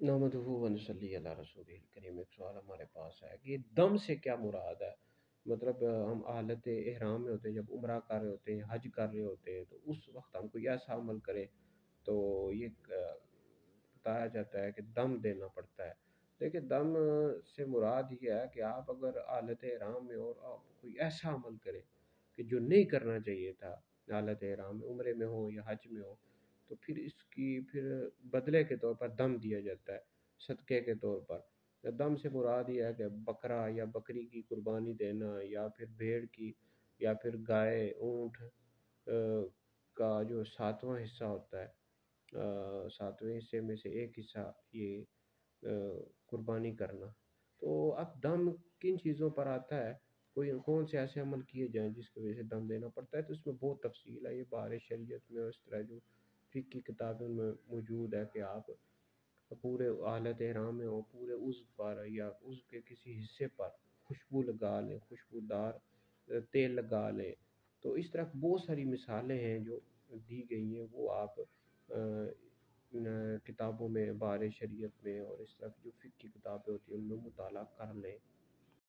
नहमदुहु व नसल्ली अला रसूलिल करीम। एक सवाल हमारे पास है कि दम से क्या मुराद है? मतलब हम हालत एहराम में होते हैं, जब उम्रा कर रहे होते हैं, हज कर रहे होते हैं, तो उस वक्त हम कोई ऐसा अमल करें तो ये बताया जाता है कि दम देना पड़ता है। देखिए, दम से मुराद ये है कि आप अगर हालत एहराम में हो और आप कोई ऐसा अमल करें कि जो नहीं करना चाहिए था, हालत एहराम में, उम्रे में हो या हज में हो, तो फिर इसकी फिर बदले के तौर पर दम दिया जाता है, सदक़े के तौर पर। दम से मुराद ये है कि बकरा या बकरी की कुर्बानी देना, या फिर भेड़ की, या फिर गाय, ऊँट का जो सातवां हिस्सा होता है, सातवें हिस्से में से एक हिस्सा ये कुर्बानी करना। तो अब दम किन चीज़ों पर आता है, कोई कौन से ऐसे अमल किए जाएँ जिसकी वजह से दम देना पड़ता है, तो इसमें बहुत तफ़सील है। ये बाहर शरीयत में और इस तरह जो फ़िक़्ह की किताबों में मौजूद है कि आप पूरे हालत इहराम में हो, पूरे उज़्व पर या उज़्व के किसी हिस्से पर खुशबू लगा लें, खुशबूदार तेल लगा लें। तो इस तरह बहुत सारी मिसालें हैं जो दी गई हैं, वो आप किताबों में, बाहर शरीयत में और इस तरह की जो फ़िक़्ह की किताबें होती हैं उनमें मुताला कर लें।